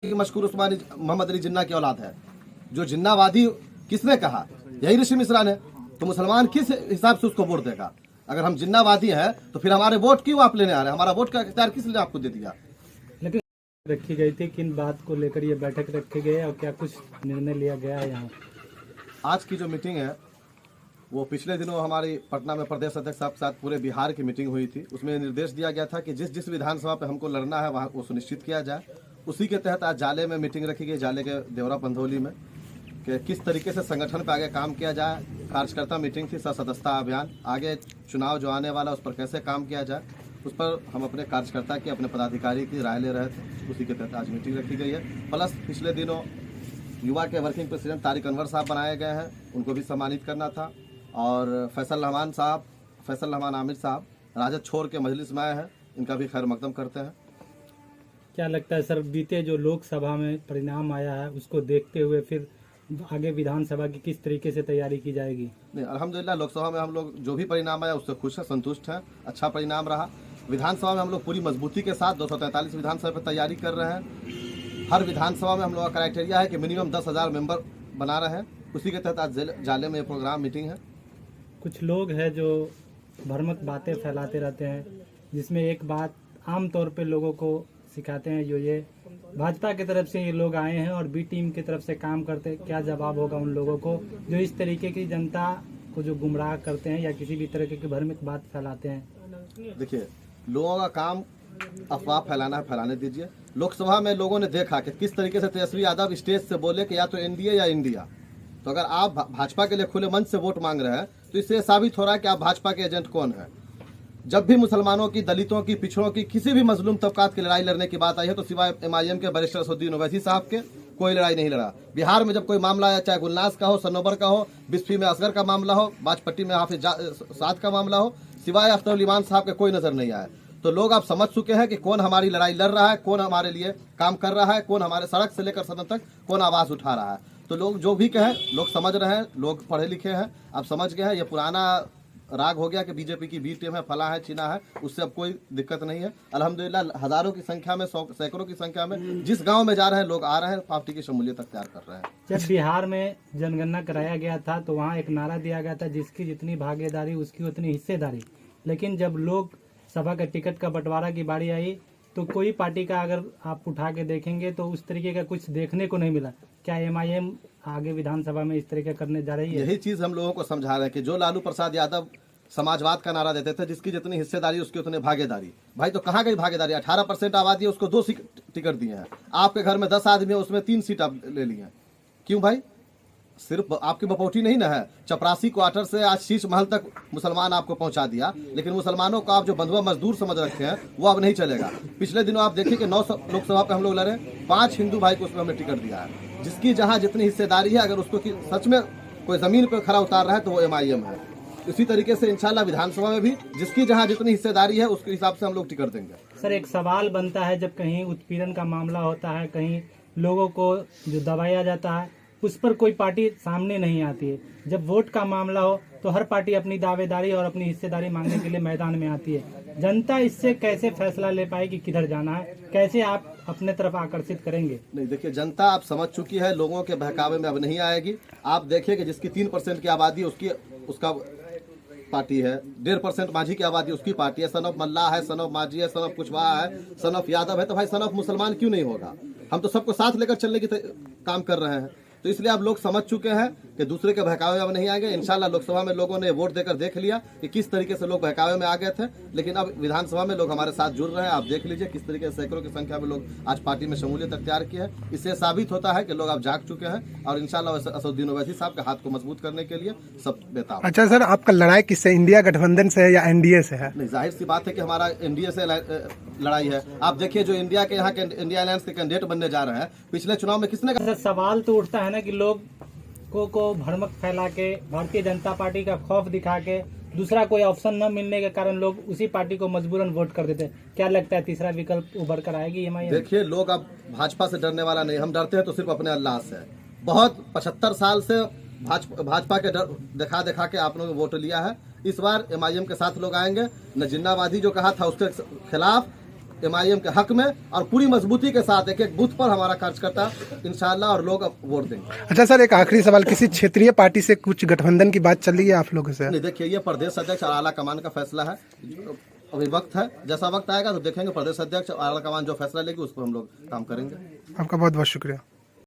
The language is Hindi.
कि मशकूर उस्मानी मोहम्मद अली जिन्ना की औलाद है। जो जिन्नावादी किसने कहा? यही ऋषि मिश्रा ने। तो मुसलमान किस हिसाब से उसको वोट देगा? अगर हम जिन्नावादी हैं तो फिर हमारे वोट क्यों आप लेने आ रहे हैं? हमारा वोट का इख्तियार किस लिए आपको दे दिया? लेकिन रखी गई थी, किन बात को लेकर ये बैठक रखी गई है और क्या कुछ निर्णय लिया गया है? यहाँ आज की जो मीटिंग है वो पिछले दिनों हमारी पटना में प्रदेश अध्यक्ष साहब के साथ पूरे बिहार की मीटिंग हुई थी। उसमें निर्देश दिया गया था कि जिस जिस विधानसभा पे हमको लड़ना है वहाँ वो सुनिश्चित किया जाए। उसी के तहत आज जाले में मीटिंग रखी गई, जाले के देवरा पंधौली में, कि किस तरीके से संगठन पे आगे काम किया जाए। कार्यकर्ता मीटिंग थी, सदस्यता अभियान, आगे चुनाव जो आने वाला उस पर कैसे काम किया जाए, उस पर हम अपने कार्यकर्ता की, अपने पदाधिकारी की राय ले रहे थे। उसी के तहत आज मीटिंग रखी गई है। प्लस पिछले दिनों युवा के वर्किंग प्रेसिडेंट तारिक अनवर साहब बनाए गए हैं, उनको भी सम्मानित करना था। और फैसल रहमान आमिर साहब राजद छोड़ के मजलिस में आए हैं, इनका भी खैर मकदम करते हैं। क्या लगता है सर, बीते जो लोकसभा में परिणाम आया है उसको देखते हुए फिर आगे विधानसभा की किस तरीके से तैयारी की जाएगी? नहीं, अल्हम्दुलिल्लाह लोकसभा में हम लोग जो भी परिणाम आया उससे खुश हैं, संतुष्ट हैं, अच्छा परिणाम रहा। विधानसभा में हम लोग पूरी मजबूती के साथ 243 विधानसभा पर तैयारी कर रहे हैं। हर विधानसभा में हम लोग का क्राइटेरिया है कि मिनिमम 10,000 मेंबर बना रहे हैं। उसी के तहत आज जाले में प्रोग्राम मीटिंग है। कुछ लोग हैं जो भ्रामक बातें फैलाते रहते हैं, जिसमें एक बात आमतौर पे लोगों को सिखाते हैं, जो ये भाजपा की तरफ से ये लोग आए हैं और बी टीम की तरफ से काम करते हैं। क्या जवाब होगा उन लोगों को जो इस तरीके की जनता को जो गुमराह करते हैं या किसी भी तरह की भ्रामक बात फैलाते हैं? देखिए, लोगों का काम अफवाह फैलाना है, फैलाने दीजिए। लोकसभा में लोगों ने देखा कि किस तरीके से तेजस्वी यादव स्टेज से बोले कि या तो एनडीए या इंडिया। तो अगर आप भाजपा के लिए खुले मंच से वोट मांग रहे हैं तो इससे साबित हो रहा है कि आप भाजपा के एजेंट कौन है। जब भी मुसलमानों की, दलितों की, पिछड़ों की, किसी भी मजलूम तबकात की लड़ाई लड़ने की बात आई है तो सिवाय एमआईएम के बैरिस्टर असदुद्दीन ओवैसी साहब के कोई लड़ाई नहीं लड़ा। बिहार में जब कोई मामला आया, चाहे गुलनाज का हो, सनोबर का हो, बिस्फी में असगर का मामला हो, बाजपट्टी में हाफिज साद का मामला हो, सिवाय अख्तर ईमान साहब के कोई नजर नहीं आया। तो लोग आप समझ चुके हैं कि कौन हमारी लड़ाई लड़ रहा है, कौन हमारे लिए काम कर रहा है, कौन हमारे सड़क से लेकर सदन तक कौन आवाज उठा रहा है। तो लोग जो भी कहें, लोग समझ रहे हैं, लोग पढ़े लिखे हैं, आप समझ गए हैं। ये पुराना राग हो गया कि बीजेपी की बी टीम है, फला है, चीना है, उससे अब कोई दिक्कत नहीं है। अल्हम्दुलिल्लाह हजारों की संख्या में, सैकड़ों की संख्या में जिस गांव में जा रहे हैं लोग आ रहे हैं, पार्टी की शमूलियत अख्तियार कर रहे हैं। जब बिहार में जनगणना कराया गया था तो वहाँ एक नारा दिया गया था, जिसकी जितनी भागीदारी उसकी उतनी हिस्सेदारी। लेकिन जब लोग सभा का टिकट का बंटवारा की बारी आई तो कोई पार्टी का अगर आप उठा के देखेंगे तो उस तरीके का कुछ देखने को नहीं मिला। क्या एमआईएम आगे विधानसभा में इस तरीके करने जा रही है? यही चीज हम लोगों को समझा रहे हैं कि जो लालू प्रसाद यादव समाजवाद का नारा देते थे, जिसकी जितनी हिस्सेदारी उसकी उतनी भागीदारी। भाई तो कहाँ गई भागीदारी? 18% आबादी है, उसको 2 टिकट दिए हैं। आपके घर में 10 आदमी है, उसमें 3 सीट आप ले ली हैं। क्यों भाई? सिर्फ आपकी बपौटी नहीं ना है। चपरासी क्वार्टर से आज शीश महल तक मुसलमान आपको पहुंचा दिया, लेकिन मुसलमानों को आप जो बंधुआ मजदूर समझ रखे हैं वो अब नहीं चलेगा। पिछले दिनों आप देखिए कि 9 लोकसभा पे हम लोग लड़े, 5 हिंदू भाई को उसमें हमने टिकट दिया है। जिसकी जहां जितनी हिस्सेदारी है, अगर उसको सच में कोई जमीन पर खड़ा उतार रहा है तो वो एमआईएम है। इसी तरीके से इंशाल्लाह विधानसभा में भी जिसकी जहां जितनी हिस्सेदारी है उसके हिसाब से हम लोग टिकट देंगे। सर, एक सवाल बनता है, जब कहीं उत्पीड़न का मामला होता है, कहीं लोगों को जो दबाया जाता है, उस पर कोई पार्टी सामने नहीं आती है। जब वोट का मामला हो तो हर पार्टी अपनी दावेदारी और अपनी हिस्सेदारी मांगने के लिए मैदान में आती है। जनता इससे कैसे फैसला ले पाएगी किधर जाना है? कैसे आप अपने तरफ आकर्षित करेंगे? नहीं, देखिए, जनता आप समझ चुकी है, लोगों के बहकावे में अब नहीं आएगी। आप देखिए कि जिसकी 3% की आबादी उसका पार्टी है, 1.5% माझी की आबादी उसकी पार्टी है, सन ऑफ मल्ला है, सन ऑफ माझी है, सन ऑफ कुशवाहा है, सन ऑफ यादव है, तो भाई सन ऑफ मुसलमान क्यों नहीं होगा? हम तो सबको साथ लेकर चलने की काम कर रहे हैं। तो इसलिए आप लोग समझ चुके हैं कि दूसरे के बहकावे में नहीं आएंगे। इंशाल्लाह लोकसभा में लोगों ने वोट देकर देख लिया कि किस तरीके से लोग बहकावे में आ गए थे, लेकिन अब विधानसभा में लोग हमारे साथ जुड़ रहे हैं। आप देख लीजिए किस तरीके से सैकड़ों की संख्या में लोग आज पार्टी में शमूलियत अख्तियार की है। इससे साबित होता है कि लोग अब जाग चुके हैं और इंशाल्लाह असदुद्दीन ओवैसी साहब के हाथ को मजबूत करने के लिए सब बेताब। अच्छा सर, आपका लड़ाई किससे, इंडिया गठबंधन से है या एनडीए से है? नहीं, जाहिर सी बात है कि हमारा एनडीए से लड़ाई है। आप देखिए जो इंडिया के यहाँ के इंडिया अलायंस के कैंडिडेट बनने जा रहे हैं, पिछले चुनाव में किसने सर, सवाल तो उठता है ना कि लोग को भ्रमक फैला के, भारतीय जनता पार्टी का खौफ दिखा के, दूसरा कोई ऑप्शन न मिलने के कारण लोग उसी पार्टी को मजबूरन वोट कर देते हैं। क्या लगता है तीसरा विकल्प उभर कर आएगी एमआईएम? देखिए, लोग अब भाजपा से डरने वाला नहीं, हम डरते हैं तो सिर्फ अपने अल्लाह से। बहुत 75 साल से भाजपा के डर दिखा के आप लोगों ने वोट लिया है। इस बार एमआईएम के साथ लोग आएंगे। न जिन्नावादी जो कहा था उसके खिलाफ MIM के हक में और पूरी मजबूती के साथ एक एक बूथ पर हमारा कार्यकर्ता इंशाल्लाह और लोग अब वोट देंगे। अच्छा सर, एक आखिरी सवाल, किसी क्षेत्रीय पार्टी से कुछ गठबंधन की बात चल रही है आप लोगों से? नहीं, देखिए ये प्रदेश अध्यक्ष और आला कमान का फैसला है। अभी वक्त है, जैसा वक्त आएगा तो देखेंगे प्रदेश अध्यक्ष और आला कमान जो फैसला लेगी उस पर हम लोग काम करेंगे। आपका बहुत बहुत शुक्रिया।